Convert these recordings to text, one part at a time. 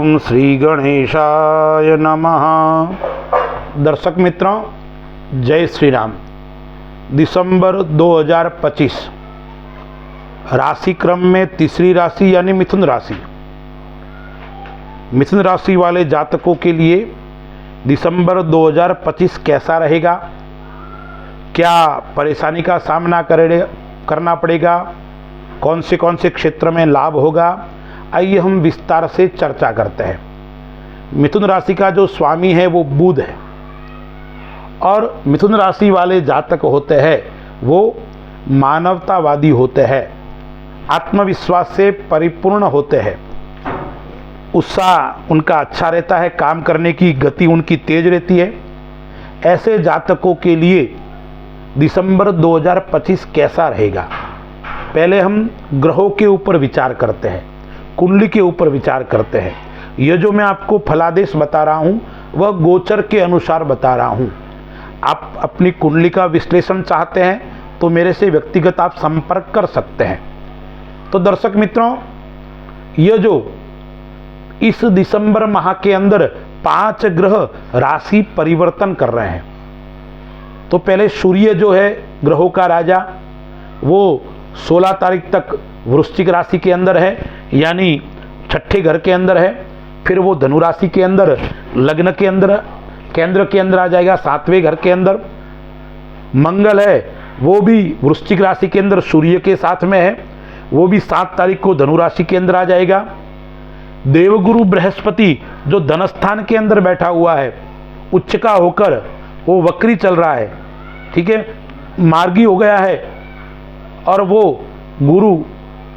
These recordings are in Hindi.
ओम श्री गणेशाय नमः। दर्शक मित्रों, जय श्री राम। दिसंबर 2025 राशि क्रम में तीसरी राशि यानी मिथुन राशि। मिथुन राशि वाले जातकों के लिए दिसंबर 2025 कैसा रहेगा, क्या परेशानी का सामना करना पड़ेगा, कौन से क्षेत्र में लाभ होगा, आइए हम विस्तार से चर्चा करते हैं। मिथुन राशि का जो स्वामी है वो बुध है और मिथुन राशि वाले जातक होते हैं वो मानवतावादी होते हैं, आत्मविश्वास से परिपूर्ण होते हैं, उत्साह उनका अच्छा रहता है, काम करने की गति उनकी तेज रहती है। ऐसे जातकों के लिए दिसंबर 2025 कैसा रहेगा, पहले हम ग्रहों के ऊपर विचार करते हैं, कुंडली के ऊपर विचार करते हैं। यह जो मैं आपको फलादेश बता रहा हूं वह गोचर के अनुसार बता रहा हूं। आप अपनी कुंडली का विश्लेषण चाहते हैं तो मेरे से व्यक्तिगत आप संपर्क कर सकते हैं। तो दर्शक मित्रों, यह जो इस दिसंबर माह के अंदर 5 ग्रह राशि परिवर्तन कर रहे हैं, तो पहले सूर्य जो है ग्रहों का राजा, वो 16 तारीख तक वृश्चिक राशि के अंदर है, यानी छठे घर के अंदर है। फिर वो धनु राशि के अंदर लग्न के अंदर केंद्र के अंदर आ जाएगा, 7वें घर के अंदर। मंगल है वो भी वृश्चिक राशि के अंदर सूर्य के साथ में है, वो भी 7 तारीख को धनु राशि के अंदर आ जाएगा। देवगुरु बृहस्पति जो धनस्थान के अंदर बैठा हुआ है, उच्च का होकर वो वक्री चल रहा है, ठीक है, मार्गी हो गया है, और वो गुरु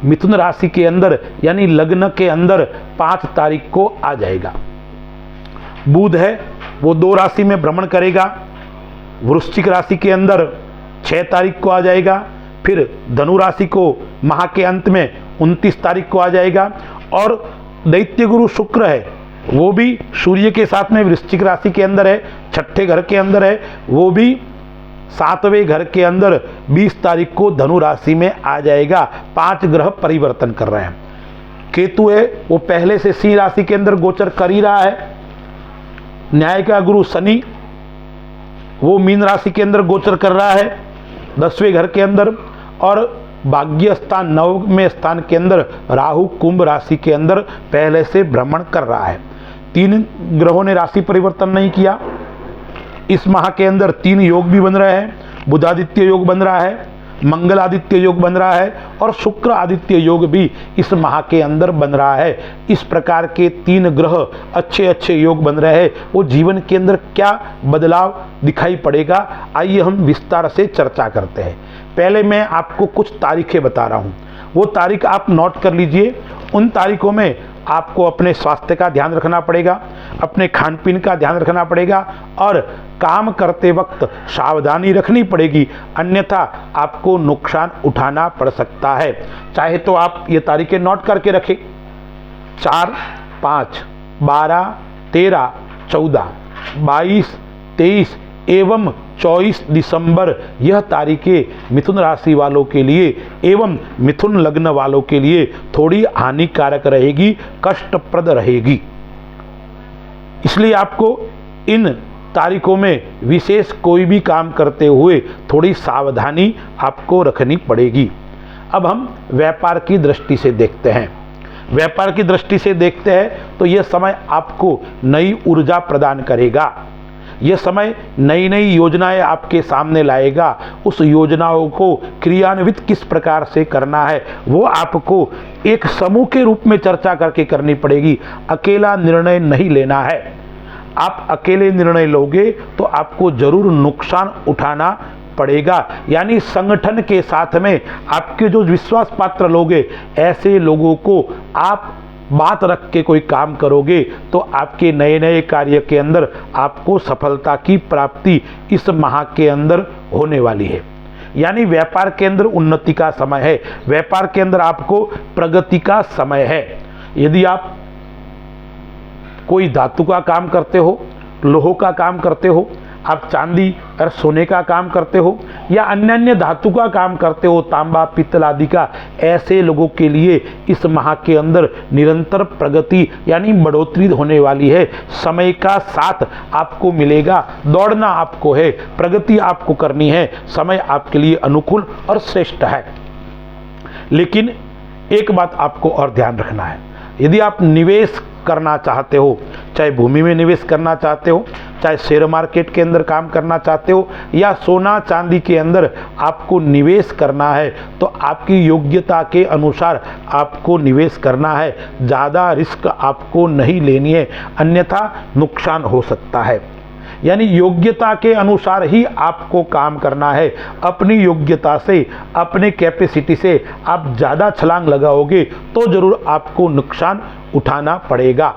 मिथुन राशि के अंदर यानी लग्न के अंदर 5 तारीख को आ जाएगा। बुध है वो 2 राशि में भ्रमण करेगा, वृश्चिक राशि के अंदर 6 तारीख को आ जाएगा, फिर धनु राशि को माह के अंत में 29 तारीख को आ जाएगा। और दैत्य गुरु शुक्र है वो भी सूर्य के साथ में वृश्चिक राशि के अंदर है, छठे घर के अंदर है, वो भी 7वें घर के अंदर 20 तारीख को धनु राशि में आ जाएगा। 5 ग्रह परिवर्तन कर रहे हैं। केतु है वो पहले से सिंह राशि के अंदर गोचर कर ही रहा है। न्याय का गुरु शनि वो मीन राशि के अंदर गोचर कर रहा है 10वें घर के अंदर। और भाग्य स्थान 9वें स्थान के अंदर राहु कुंभ राशि के अंदर पहले से भ्रमण कर रहा है। 3 ग्रहों ने राशि परिवर्तन नहीं किया। इस माह के अंदर 3 योग भी बन रहे हैं। बुधादित्य योग बन रहा है, मंगल आदित्य योग बन रहा है और शुक्र आदित्य योग भी इस माह के अंदर बन रहा है। इस प्रकार के 3 ग्रह अच्छे योग बन रहे हैं। वो जीवन के अंदर क्या बदलाव दिखाई पड़ेगा, आइए हम विस्तार से चर्चा करते हैं। पहले मैं आपको कुछ तारीखें बता रहा हूँ, वो तारीख आप नोट कर लीजिए। उन तारीखों में आपको अपने स्वास्थ्य का ध्यान रखना पड़ेगा, अपने खान पीन का ध्यान रखना पड़ेगा और काम करते वक्त सावधानी रखनी पड़ेगी, अन्यथा आपको नुकसान उठाना पड़ सकता है। चाहे तो आप ये तारीखें नोट करके रखें, 4, 5, 12, 13, 14, 22, 23 एवं 24 दिसंबर यह तारीखें मिथुन राशि वालों के लिए एवं मिथुन लग्न वालों के लिए थोड़ी हानिकारक रहेगी, कष्टप्रद रहेगी। इसलिए आपको इन तारीखों में विशेष कोई भी काम करते हुए थोड़ी सावधानी आपको रखनी पड़ेगी। अब हम व्यापार की दृष्टि से देखते हैं। व्यापार की दृष्टि से देखते हैं तो यह समय आपको नई ऊर्जा प्रदान करेगा। यह समय नई योजनाएं आपके सामने लाएगा। उस योजनाओं को क्रियान्वित किस प्रकार से करना है वो आपको एक समूह के रूप में चर्चा करके करनी पड़ेगी। अकेला निर्णय नहीं लेना है। आप अकेले निर्णय लोगे तो आपको जरूर नुकसान उठाना पड़ेगा। यानी संगठन के साथ में आपके जो विश्वास पात्र लोग हैं, ऐसे लोगों को आप बात रख के कोई काम करोगे तो आपके नए कार्य के अंदर आपको सफलता की प्राप्ति इस माह के अंदर होने वाली है। यानी व्यापार के अंदर उन्नति का समय है, व्यापार के अंदर आपको प्रगति का समय है। यदि आप कोई धातु का काम करते हो, लोहों का काम करते हो, आप चांदी और सोने का काम करते हो या अन्य अन्य धातु का काम करते हो, तांबा पित्तल आदि का, ऐसे लोगों के लिए इस माह के अंदर निरंतर प्रगति यानी बढ़ोतरी होने वाली है। समय का साथ आपको मिलेगा, दौड़ना आपको है, प्रगति आपको करनी है, समय आपके लिए अनुकूल और श्रेष्ठ है। लेकिन एक बात आपको और ध्यान रखना है, यदि आप निवेश करना चाहते हो, चाहे भूमि में निवेश करना चाहते हो, चाहे शेयर मार्केट के अंदर काम करना चाहते हो या सोना चांदी के अंदर आपको निवेश करना है, तो आपकी योग्यता के अनुसार आपको निवेश करना है। ज़्यादा रिस्क आपको नहीं लेनी है, अन्यथा नुकसान हो सकता है। यानी योग्यता के अनुसार ही आपको काम करना है। अपनी योग्यता से, अपने कैपेसिटी से आप ज़्यादा छलांग लगाओगे तो ज़रूर आपको नुकसान उठाना पड़ेगा।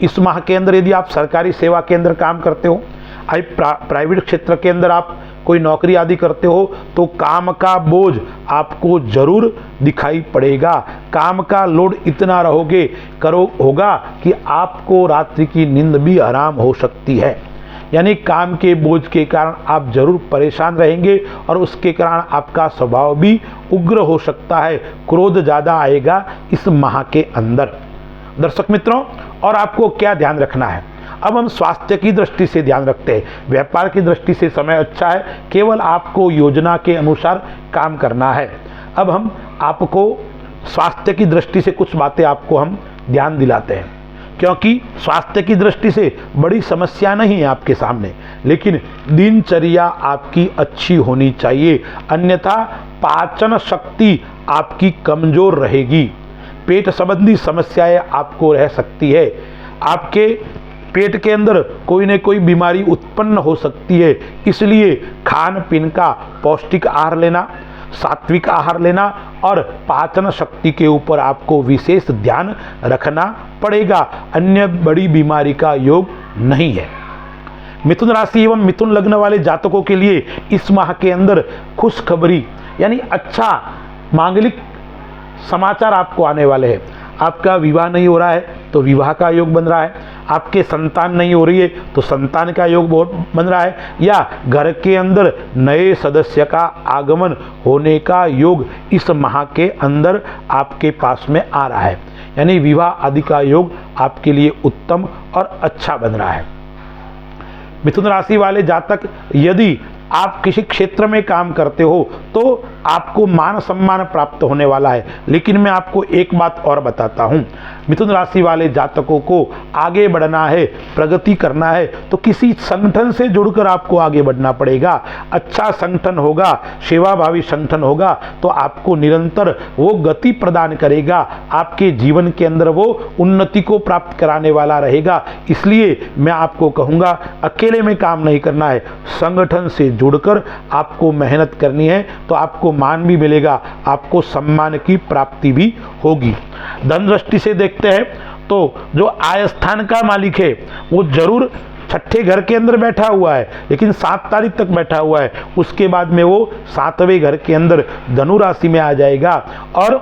इस माह के अंदर यदि आप सरकारी सेवा के अंदर काम करते हो, प्राइवेट क्षेत्र के अंदर आप कोई नौकरी आदि करते हो, तो काम का बोझ आपको जरूर दिखाई पड़ेगा। काम का लोड इतना होगा कि आपको रात्रि की नींद भी हराम हो सकती है। यानी काम के बोझ के कारण आप जरूर परेशान रहेंगे और उसके कारण आपका स्वभाव भी उग्र हो सकता है, क्रोध ज़्यादा आएगा इस माह के अंदर। दर्शक मित्रों, और आपको क्या ध्यान रखना है, अब हम स्वास्थ्य की दृष्टि से ध्यान रखते हैं। व्यापार की दृष्टि से समय अच्छा है, केवल आपको योजना के अनुसार काम करना है। अब हम आपको स्वास्थ्य की दृष्टि से कुछ बातें आपको हम ध्यान दिलाते हैं, क्योंकि स्वास्थ्य की दृष्टि से बड़ी समस्या नहीं है आपके सामने, लेकिन दिनचर्या आपकी अच्छी होनी चाहिए, अन्यथा पाचन शक्ति आपकी कमजोर रहेगी। पेट संबंधी समस्याएं आपको रह सकती है, आपके पेट के अंदर कोई न कोई बीमारी उत्पन्न हो सकती है। इसलिए खान पीन का पौष्टिक आहार लेना, सात्विक आहार लेना और पाचन शक्ति के ऊपर आपको विशेष ध्यान रखना पड़ेगा, अन्य बड़ी बीमारी का योग नहीं है। मिथुन राशि एवं मिथुन लग्न वाले जातकों के लिए इस माह के अंदर खुशखबरी यानी अच्छा मांगलिक समाचार आपको आने वाले हैं। आपका विवाह नहीं हो रहा है तो विवाह का योग बन रहा है, आपके संतान नहीं हो रही है तो संतान का योग बन रहा है, या घर के अंदर नए सदस्य का आगमन होने का योग इस माह के अंदर आपके पास में आ रहा है। यानी विवाह आदि का योग आपके लिए उत्तम और अच्छा बन रहा है। मिथुन राशि वाले जातक, यदि आप किसी क्षेत्र में काम करते हो तो आपको मान सम्मान प्राप्त होने वाला है। लेकिन मैं आपको एक बात और बताता हूं, मिथुन राशि वाले जातकों को आगे बढ़ना है, प्रगति करना है तो किसी संगठन से जुड़कर आपको आगे बढ़ना पड़ेगा। अच्छा संगठन होगा, सेवाभावी संगठन होगा तो आपको निरंतर वो गति प्रदान करेगा, आपके जीवन के अंदर वो उन्नति को प्राप्त कराने वाला रहेगा। इसलिए मैं आपको कहूँगा, अकेले में काम नहीं करना है, संगठन से जुड़कर आपको मेहनत करनी है तो आपको मान भी मिलेगा, आपको सम्मान की प्राप्ति भी होगी। धन दृष्टि से देखते हैं तो जो आय स्थान का मालिक है वो जरूर छठे घर के अंदर बैठा हुआ है, लेकिन 7 तारीख तक बैठा हुआ है, उसके बाद में वो 7वें घर के अंदर धनु राशि में आ जाएगा। और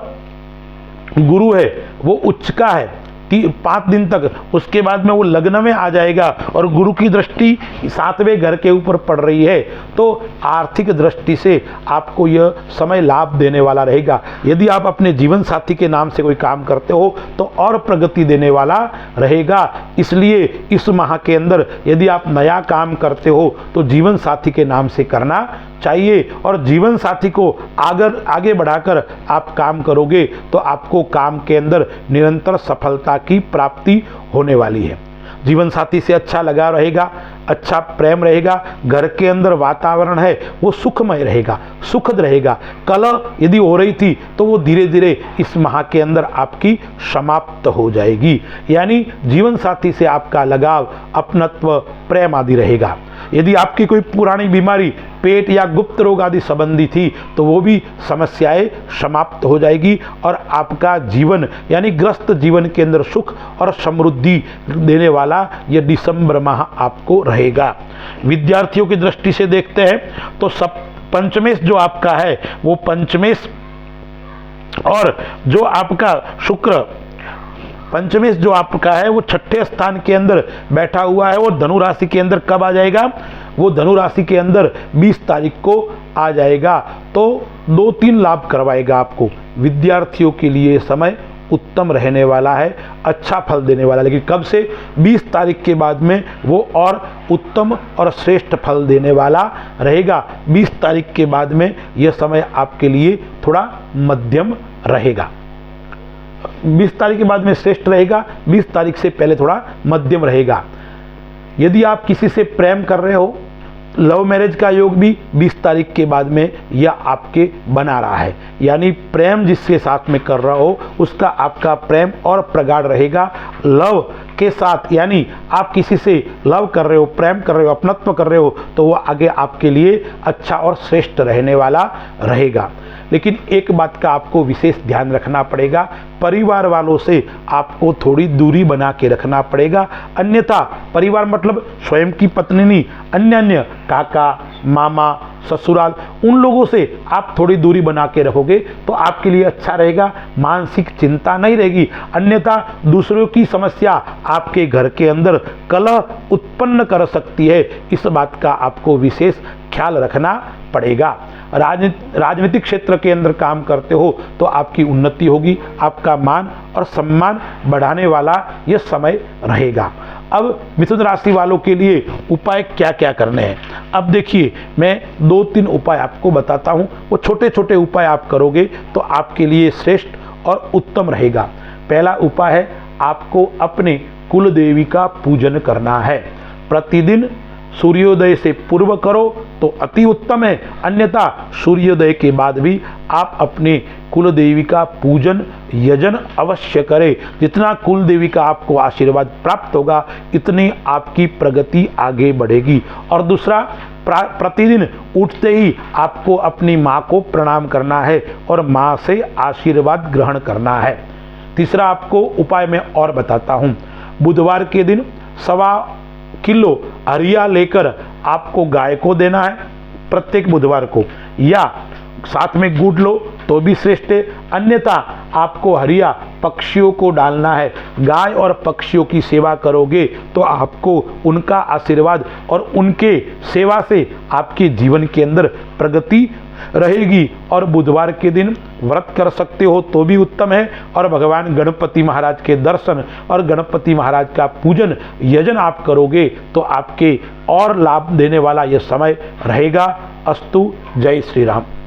गुरु है वो उच्च का है 5 दिन तक, उसके बाद में वो लग्न में आ जाएगा और गुरु की दृष्टि 7वें घर के ऊपर पड़ रही है। तो आर्थिक दृष्टि से आपको यह समय लाभ देने वाला रहेगा। यदि आप अपने जीवन साथी के नाम से कोई काम करते हो तो और प्रगति देने वाला रहेगा। इसलिए इस माह के अंदर यदि आप नया काम करते हो तो जीवन साथी के नाम से करना चाहिए, और जीवन साथी को आगे बढ़ाकर आप काम करोगे तो आपको काम के अंदर निरंतर सफलता की प्राप्ति होने वाली है। जीवन साथी से अच्छा लगाव रहेगा, अच्छा प्रेम रहेगा, घर के अंदर वातावरण है वो सुखमय रहेगा, सुखद रहेगा। कलह यदि हो रही थी तो वो धीरे धीरे इस माह के अंदर आपकी समाप्त हो जाएगी। यानी जीवन साथी से आपका लगाव, अपनत्व, प्रेम आदि रहेगा। यदि आपकी कोई पुरानी बीमारी पेट या गुप्त रोग आदि संबंधी थी तो वो भी समस्याएं समाप्त हो जाएगी और आपका जीवन यानी ग्रस्त जीवन के अंदर सुख और समृद्धि देने वाला यह दिसंबर माह आपको रहेगा। विद्यार्थियों की दृष्टि से देखते हैं तो पंचमेश जो आपका है वो पंचमेश और जो आपका शुक्र पंचमेश जो आपका है वो छठे स्थान के अंदर बैठा हुआ है, वो धनु राशि के अंदर कब आ जाएगा? वो धनु राशि के अंदर 20 तारीख को आ जाएगा। तो 2-3 लाभ करवाएगा आपको। विद्यार्थियों के लिए समय उत्तम रहने वाला है, अच्छा फल देने वाला है, लेकिन कब से? 20 तारीख के बाद में वो और उत्तम और श्रेष्ठ फल देने वाला रहेगा। 20 तारीख के बाद में यह समय आपके लिए थोड़ा मध्यम रहेगा। 20 तारीख के बाद में श्रेष्ठ रहेगा, 20 तारीख से पहले थोड़ा मध्यम रहेगा। यदि आप किसी से प्रेम कर रहे हो, लव मैरिज का योग भी 20 तारीख के बाद में यह आपके बना रहा है, यानी प्रेम जिसके साथ में कर रहा हो उसका आपका प्रेम और प्रगाढ़ रहेगा। लव के साथ, यानी आप किसी से लव कर रहे हो, प्रेम कर रहे हो, अपनत्व कर रहे हो, तो वो आगे आपके लिए अच्छा और श्रेष्ठ रहने वाला रहेगा। लेकिन एक बात का आपको विशेष ध्यान रखना पड़ेगा, परिवार वालों से आपको थोड़ी दूरी बना के रखना पड़ेगा। अन्यथा परिवार मतलब स्वयं की पत्नी नहीं, अन्य काका, मामा, ससुराल, उन लोगों से आप थोड़ी दूरी बना के रखोगे तो आपके लिए अच्छा रहेगा, मानसिक चिंता नहीं रहेगी। अन्यथा दूसरों की समस्या आपके घर के अंदर कलह उत्पन्न कर सकती है, इस बात का आपको विशेष ख्याल रखना पड़ेगा। राजनीतिक क्षेत्र के अंदर काम करते हो तो आपकी उन्नति होगी, आपका मान और सम्मान बढ़ाने वाला यह समय रहेगा। अब मिथुन राशि वालों के लिए उपाय क्या क्या करने हैं, अब देखिए मैं 2-3 उपाय आपको बताता हूं। वो छोटे छोटे उपाय आप करोगे तो आपके लिए श्रेष्ठ और उत्तम रहेगा। पहला उपाय है, आपको अपने कुल देवी का पूजन करना है। प्रतिदिन सूर्योदय से पूर्व करो तो अति उत्तम है, अन्यथा सूर्योदय के बाद भी आप अपने कुल देवी का पूजन यजन अवश्य करें। जितना कुल देवी का आपको आशीर्वाद प्राप्त होगा इतनी आपकी प्रगति आगे बढ़ेगी। और दूसरा, प्रतिदिन उठते ही आपको अपनी माँ को प्रणाम करना है और माँ से आशीर्वाद ग्रहण करना है। तीसरा आपको उपाय मैं और बताता हूँ। बुधवार के दिन 1.25 किलो हरिया लेकर आपको गाय को देना है प्रत्येक बुधवार को, या साथ में गुड़ लो तो भी श्रेष्ठ है, अन्यथा आपको हरिया पक्षियों को डालना है। गाय और पक्षियों की सेवा करोगे तो आपको उनका आशीर्वाद और उनके सेवा से आपके जीवन के अंदर प्रगति रहेगी। और बुधवार के दिन व्रत कर सकते हो तो भी उत्तम है, और भगवान गणपति महाराज के दर्शन और गणपति महाराज का पूजन यजन आप करोगे तो आपके और लाभ देने वाला यह समय रहेगा। अस्तु, जय श्री राम।